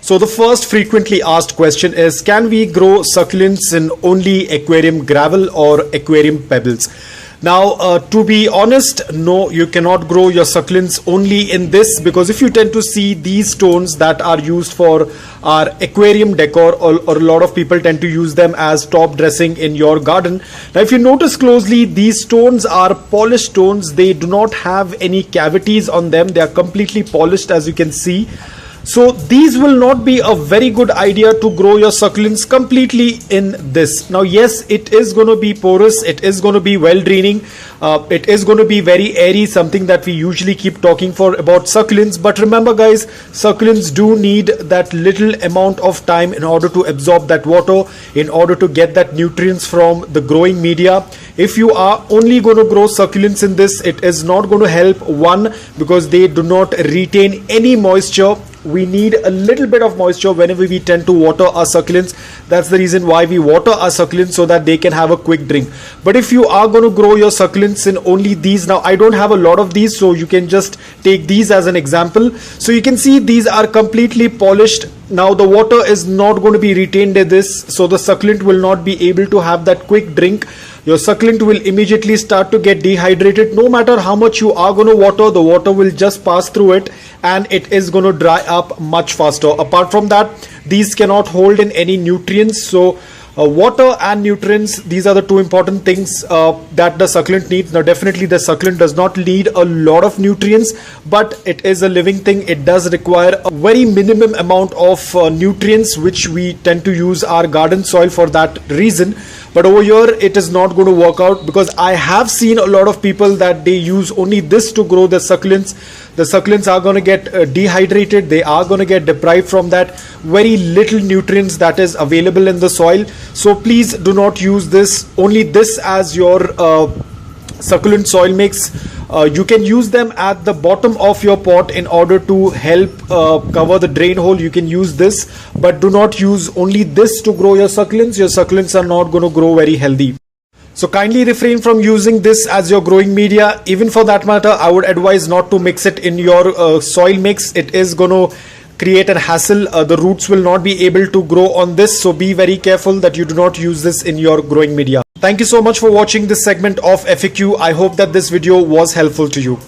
So the first frequently asked question is, can we grow succulents in only aquarium gravel or aquarium pebbles? Now, to be honest, no, you cannot grow your succulents only in this, because if you tend to see these stones that are used for our aquarium decor, or a lot of people tend to use them as top dressing in your garden. Now, if you notice closely, these stones are polished stones. They do not have any cavities on them. They are completely polished, as you can see. So these will not be a very good idea to grow your succulents completely in this. Now, yes, it is going to be porous, it is going to be well draining, it is going to be very airy, something that we usually keep talking for about succulents. But remember guys, succulents do need that little amount of time in order to absorb that water, in order to get that nutrients from the growing media. If you are only going to grow succulents in this, it is not going to help. One, because they do not retain any moisture. We need a little bit of moisture whenever we tend to water our succulents. That's the reason why we water our succulents, so that they can have a quick drink. But if you are going to grow your succulents in only these, now I don't have a lot of these, so you can just take these as an example. So you can see these are completely polished. Now the water is not going to be retained in this, so the succulent will not be able to have that quick drink. Your succulent will immediately start to get dehydrated. No matter how much you are going to water, the water will just pass through it and it is going to dry up much faster. Apart from that, these cannot hold in any nutrients. So water and nutrients, these are the two important things that the succulent needs. Now definitely the succulent does not need a lot of nutrients, but it is a living thing. It does require a very minimum amount of nutrients, which we tend to use our garden soil for that reason. But over here it is not going to work out, because I have seen a lot of people that they use only this to grow the succulents. The succulents are going to get dehydrated. They are going to get deprived from that very little nutrients that is available in the soil. So please do not use this, only this as your succulent soil mix. You can use them at the bottom of your pot in order to help cover the drain hole. You can use this, but do not use only this to grow your succulents. Your succulents are not going to grow very healthy. So kindly refrain from using this as your growing media. Even for that matter, I would advise not to mix it in your soil mix. It is going to create a hassle. The roots will not be able to grow on this. So be very careful that you do not use this in your growing media. Thank you so much for watching this segment of FAQ. I hope that this video was helpful to you.